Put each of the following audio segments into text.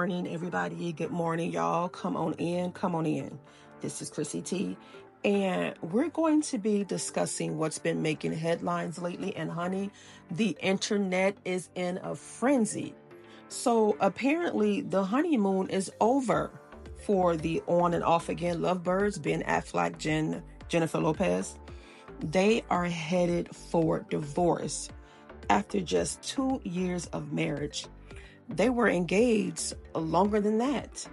morning, everybody. Good morning, y'all. Come on in. Come on in. This is Chrissy T. And we're going to be discussing what's been making headlines lately. And honey, the internet is in a frenzy. So apparently the honeymoon is over for the on and off again lovebirds, Ben Affleck, Jennifer Lopez. They are headed for divorce after just 2 years of marriage. They were engaged longer than that.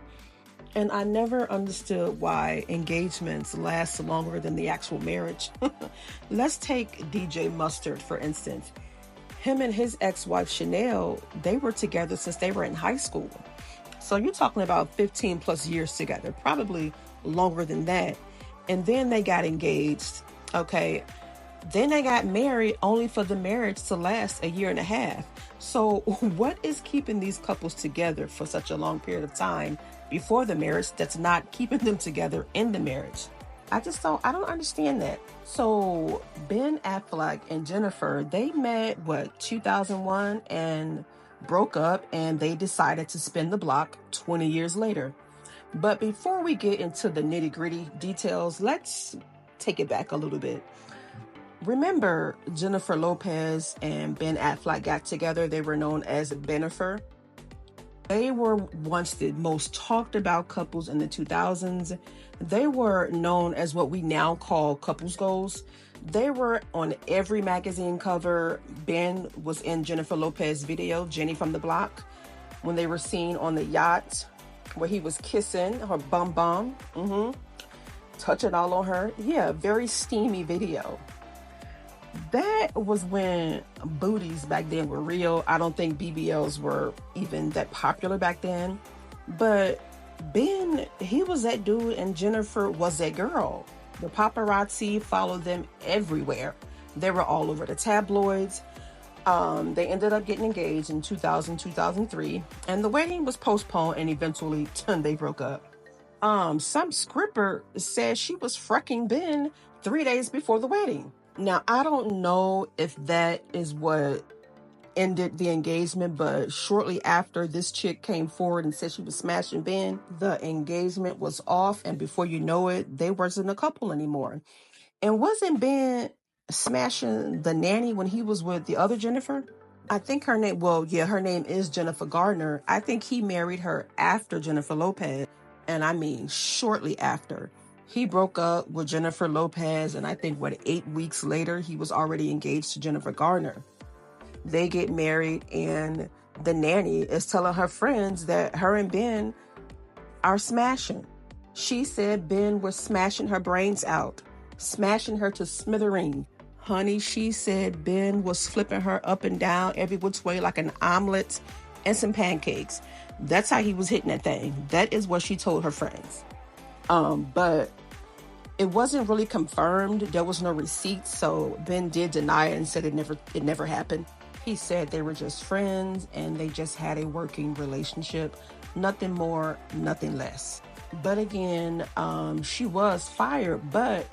And I never understood why engagements last longer than the actual marriage. Let's take DJ Mustard, for instance. Him and his ex-wife, Chanel, they were together since they were in high school. So you're talking about 15 plus years together, probably longer than that. And then they got engaged, okay? Then they got married only for the marriage to last a year and a half. So what is keeping these couples together for such a long period of time before the marriage that's not keeping them together in the marriage? I don't understand that. So Ben Affleck and Jennifer, they met, 2001 and broke up, and they decided to spin the block 20 years later. But before we get into the nitty-gritty details, let's take it back a little bit. Remember, Jennifer Lopez and Ben Affleck got together. They were known as bennifer. They were once the most talked about couples in the 2000s. They were known as what we now call couples goals. They were on every magazine cover. Ben was in Jennifer Lopez's video, Jenny from the Block, when they were seen on the yacht where he was kissing her bum, touching all on her. Yeah, very steamy video. That was when booties back then were real. I don't think BBLs were even that popular back then. But Ben, he was that dude, and Jennifer was that girl. The paparazzi followed them everywhere. They were all over the tabloids. They ended up getting engaged in 2000, 2003. And the wedding was postponed, and eventually they broke up. Some scripper said she was fracking Ben 3 days before the wedding. Now, I don't know if that is what ended the engagement, but shortly after, this chick came forward and said she was smashing Ben. The engagement was off, and before you know it, they wasn't a couple anymore. And wasn't Ben smashing the nanny when he was with the other Jennifer? I think her name is Jennifer Garner. I think he married her after Jennifer Lopez, and I mean shortly after. He broke up with Jennifer Lopez, and I think, 8 weeks later, he was already engaged to Jennifer Garner. They get married, and the nanny is telling her friends that her and Ben are smashing. She said Ben was smashing her brains out, smashing her to smithereen. Honey, she said Ben was flipping her up and down every which way like an omelet and some pancakes. That's how he was hitting that thing. That is what she told her friends. But it wasn't really confirmed. There was no receipts, so Ben did deny it and said it never happened. He said they were just friends and they just had a working relationship. Nothing more, nothing less. But again, she was fired, but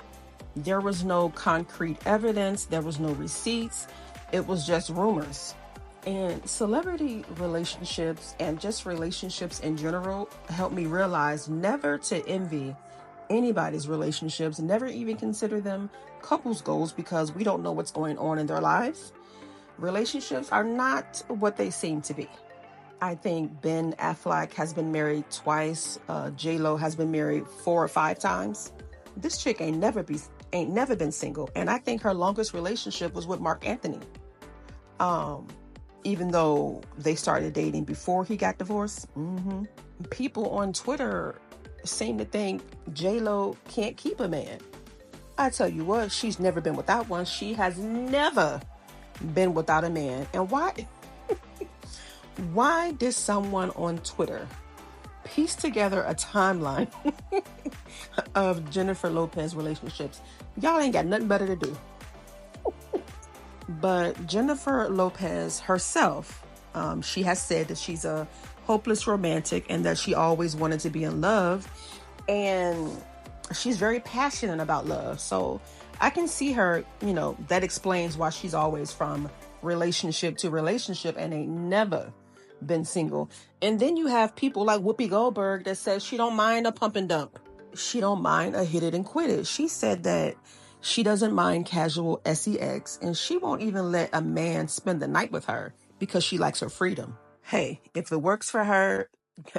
there was no concrete evidence. There was no receipts. It was just rumors. And celebrity relationships and just relationships in general helped me realize never to envy anybody's relationships, never even consider them couples goals, because we don't know what's going on in their lives. Relationships are not what they seem to be. I think Ben Affleck has been married twice. J-Lo has been married 4 or 5 times. This chick ain't never been single. And I think her longest relationship was with Mark Anthony. Even though they started dating before he got divorced. People on Twitter seem to think J-Lo can't keep a man. I tell you what, she's never been without one. She has never been without a man. And why? Why did someone on Twitter piece together a timeline of Jennifer Lopez relationships? Y'all ain't got nothing better to do. But Jennifer Lopez herself, she has said that she's a hopeless romantic and that she always wanted to be in love. And she's very passionate about love. So I can see her, that explains why she's always from relationship to relationship and ain't never been single. And then you have people like Whoopi Goldberg that says she don't mind a pump and dump. She don't mind a hit it and quit it. She said that she doesn't mind casual sex, and she won't even let a man spend the night with her because she likes her freedom. Hey, if it works for her,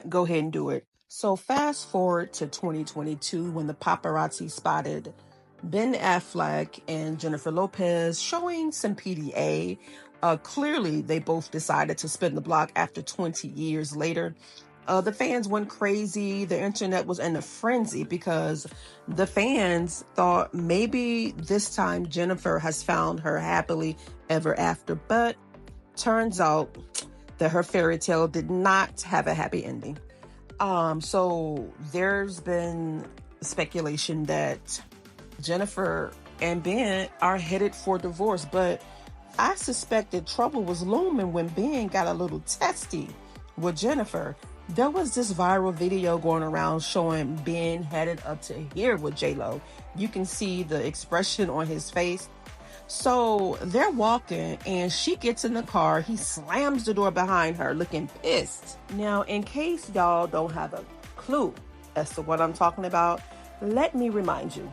go ahead and do it. So fast forward to 2022 when the paparazzi spotted Ben Affleck and Jennifer Lopez showing some PDA. Clearly, they both decided to spin the block after 20 years later. The fans went crazy. The internet was in a frenzy because the fans thought maybe this time Jennifer has found her happily ever after. But turns out that her fairy tale did not have a happy ending. So there's been speculation that Jennifer and Ben are headed for divorce, but I suspected trouble was looming when Ben got a little testy with Jennifer. There was this viral video going around showing Ben headed up to here with J-Lo. You can see the expression on his face. So they're walking and she gets in the car. He slams the door behind her looking pissed. Now, in case y'all don't have a clue as to what I'm talking about, let me remind you.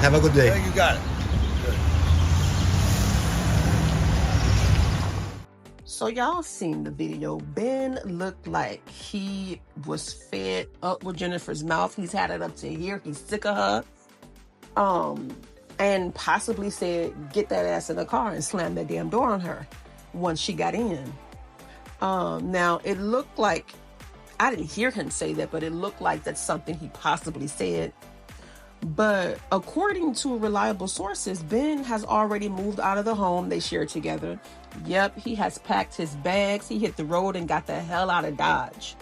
Have a good day. Yeah, you got it. Good. So y'all seen the video. Ben looked like he was fed up with Jennifer's mouth. He's had it up to here. He's sick of her. And possibly said, get that ass in the car and slam that damn door on her once she got in. Now it looked like, I didn't hear him say that, but it looked like that's something he possibly said. But according to reliable sources, Ben has already moved out of the home they shared together. Yep, he has packed his bags, he hit the road and got the hell out of Dodge.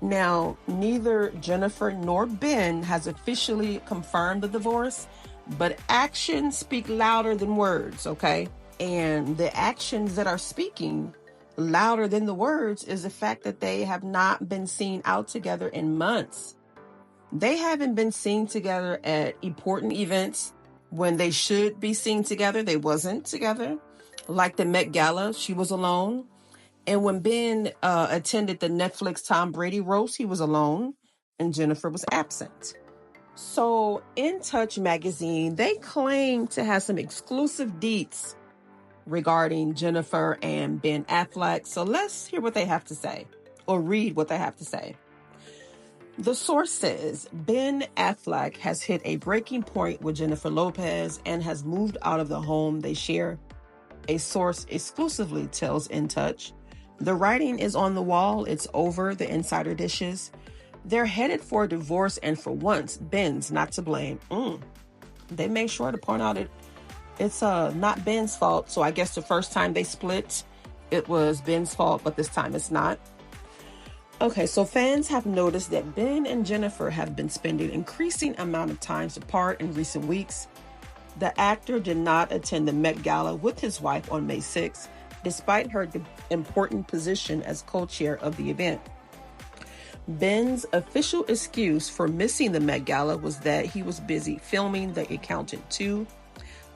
Now, neither Jennifer nor Ben has officially confirmed the divorce, but actions speak louder than words, okay? And the actions that are speaking louder than the words is the fact that they have not been seen out together in months. They haven't been seen together at important events when they should be seen together. They wasn't together. Like the Met Gala, she was alone. And when Ben attended the Netflix Tom Brady roast, he was alone and Jennifer was absent. So In Touch magazine, they claim to have some exclusive deets regarding Jennifer and Ben Affleck. So let's hear what they have to say, or read what they have to say. The source says Ben Affleck has hit a breaking point with Jennifer Lopez and has moved out of the home they share. A source exclusively tells In Touch. The writing is on the wall. It's over. The insider dishes. They're headed for a divorce, and for once, Ben's not to blame. They made sure to point out it's not Ben's fault. So I guess the first time they split, it was Ben's fault, but this time it's not. Okay, so fans have noticed that Ben and Jennifer have been spending increasing amount of time apart in recent weeks. The actor did not attend the Met Gala with his wife on May 6th, despite her important position as co-chair of the event. Ben's official excuse for missing the Met Gala was that he was busy filming The Accountant 2,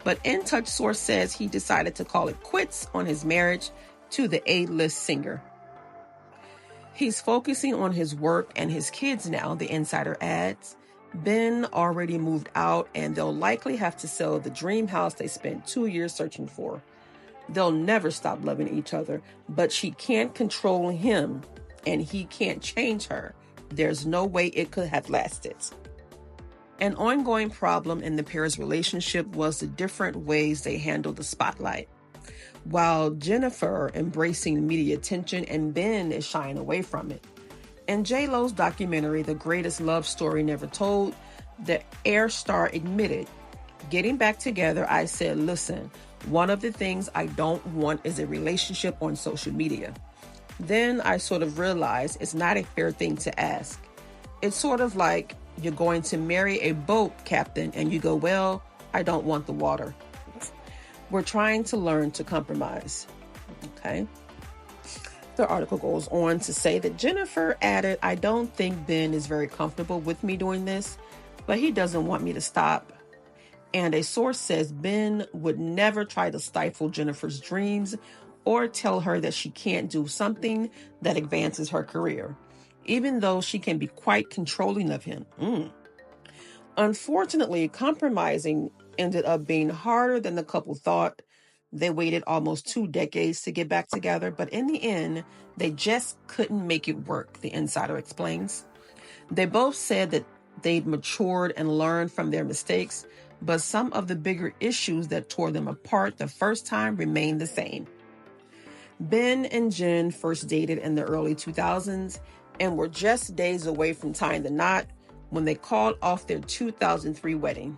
but In Touch source says he decided to call it quits on his marriage to the A-list singer. He's focusing on his work and his kids now, the insider adds. Ben already moved out, and they'll likely have to sell the dream house they spent 2 years searching for. They'll never stop loving each other, but she can't control him, and he can't change her. There's no way it could have lasted. An ongoing problem in the pair's relationship was the different ways they handled the spotlight. While Jennifer embracing media attention and Ben is shying away from it. In J-Lo's documentary, The Greatest Love Story Never Told, the Air star admitted, getting back together, I said, listen, one of the things I don't want is a relationship on social media. Then I sort of realized it's not a fair thing to ask. It's sort of like you're going to marry a boat captain, and you go, well, I don't want the water. We're trying to learn to compromise. Okay. The article goes on to say that Jennifer added, I don't think Ben is very comfortable with me doing this, but he doesn't want me to stop. And a source says Ben would never try to stifle Jennifer's dreams or tell her that she can't do something that advances her career, even though she can be quite controlling of him. Unfortunately, compromising ended up being harder than the couple thought. They waited almost 2 decades to get back together, but in the end, they just couldn't make it work, the insider explains. They both said that they'd matured and learned from their mistakes, but some of the bigger issues that tore them apart the first time remained the same. Ben and Jen first dated in the early 2000s and were just days away from tying the knot when they called off their 2003 wedding.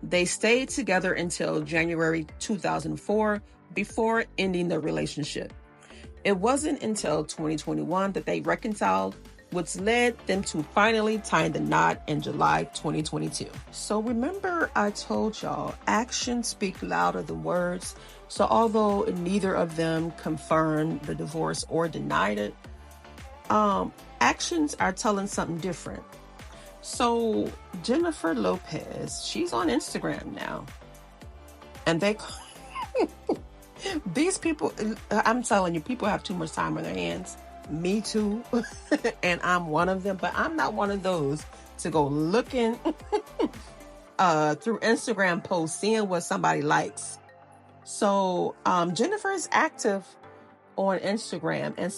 They stayed together until January 2004 before ending their relationship. It wasn't until 2021 that they reconciled, which led them to finally tying the knot in July 2022. So remember I told y'all, actions speak louder than words. So although neither of them confirmed the divorce or denied it, actions are telling something different. So Jennifer Lopez, she's on Instagram now. And these people, I'm telling you, people have too much time on their hands. Me too. And I'm one of them, but I'm not one of those to go looking through Instagram posts, seeing what somebody likes. So Jennifer is active on Instagram, and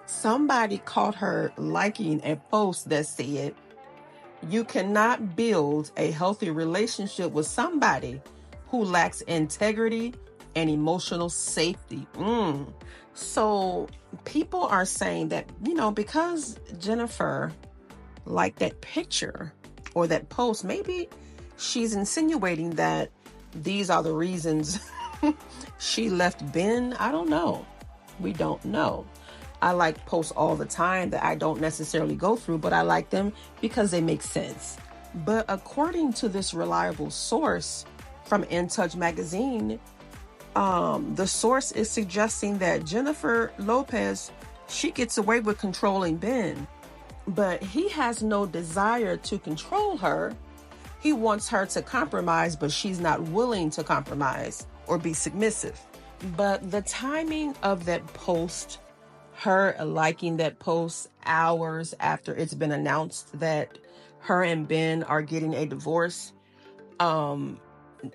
somebody caught her liking a post that said, you cannot build a healthy relationship with somebody who lacks integrity and emotional safety. So people are saying that, because Jennifer liked that picture or that post, maybe she's insinuating that these are the reasons she left Ben. I don't know. We don't know. I like posts all the time that I don't necessarily go through, but I like them because they make sense. But according to this reliable source from In Touch magazine, the source is suggesting that Jennifer Lopez, she gets away with controlling Ben, but he has no desire to control her. He wants her to compromise, but she's not willing to compromise or be submissive. But the timing of that post, her liking that post hours after it's been announced that her and Ben are getting a divorce, no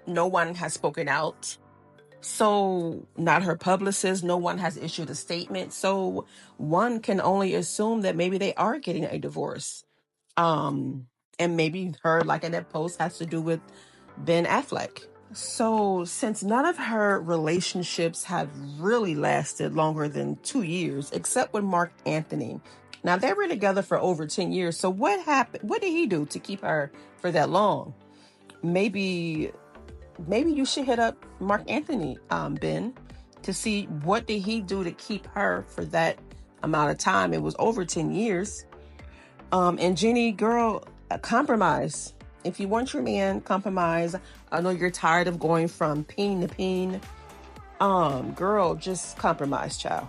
one has spoken out. So not her publicist, no one has issued a statement. So one can only assume that maybe they are getting a divorce. And maybe her liking that post has to do with Ben Affleck. So since none of her relationships have really lasted longer than 2 years, except with Mark Anthony. Now they were together for over 10 years. So what happened? What did he do to keep her for that long? Maybe you should hit up Mark Anthony, Ben, to see what did he do to keep her for that amount of time. It was over 10 years. And Jenny, girl, compromise. If you want your man, compromise. I know you're tired of going from peen to peen. Girl, just compromise, child.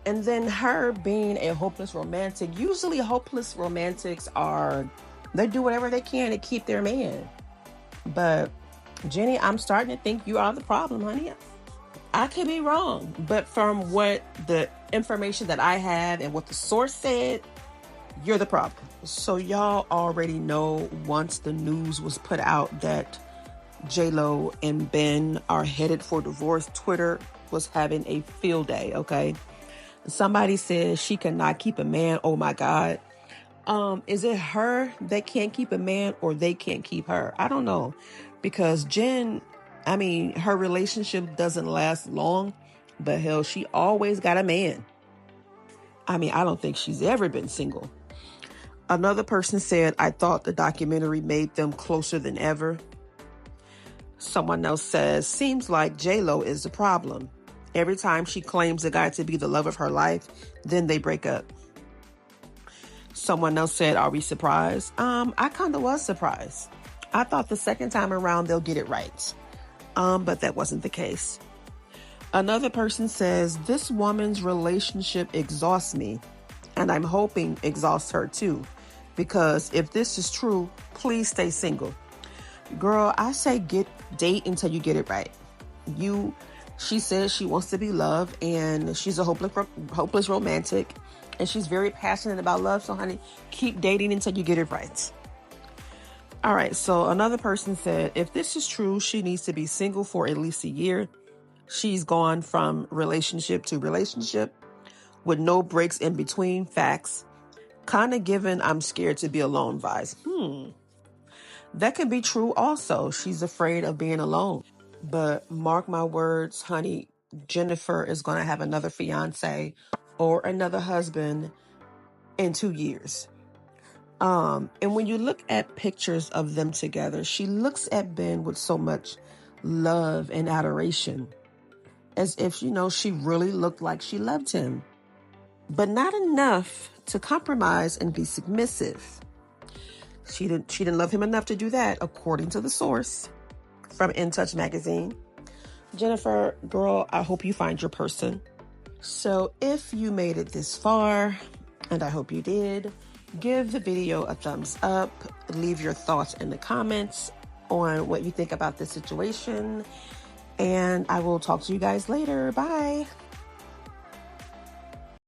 And then her being a hopeless romantic. Usually hopeless romantics they do whatever they can to keep their man. But Jenny, I'm starting to think you are the problem, honey. I could be wrong, but from what the information that I have and what the source said, you're the problem. So y'all already know, once the news was put out that J-Lo and Ben are headed for divorce, Twitter was having a field day, okay? Somebody says she cannot keep a man. Oh my God. Is it her that can't keep a man, or they can't keep her? I don't know. Because Jen, her relationship doesn't last long, but hell, she always got a man. I don't think she's ever been single. Another person said, I thought the documentary made them closer than ever. Someone else says, seems like J-Lo is the problem. Every time she claims a guy to be the love of her life, then they break up. Someone else said, are we surprised? I kind of was surprised. I thought the second time around they'll get it right. But that wasn't the case. Another person says, this woman's relationship exhausts me, and I'm hoping exhausts her too. Because if this is true, please stay single. Girl, I say date until you get it right. She says she wants to be loved, and she's a hopeless romantic, and she's very passionate about love. So honey, keep dating until you get it right. All right, so another person said, if this is true, she needs to be single for at least a year. She's gone from relationship to relationship with no breaks in between. Facts. Kind of given I'm scared to be alone vibes. That can be true also. She's afraid of being alone. But mark my words, honey, Jennifer is going to have another fiance or another husband in 2 years. And when you look at pictures of them together, she looks at Ben with so much love and adoration, as if, she really looked like she loved him, but not enough to compromise and be submissive. She didn't love him enough to do that, according to the source from In Touch magazine. Jennifer, girl, I hope you find your person. So if you made it this far, and I hope you did, give the video a thumbs up. Leave your thoughts in the comments on what you think about this situation. And I will talk to you guys later. Bye.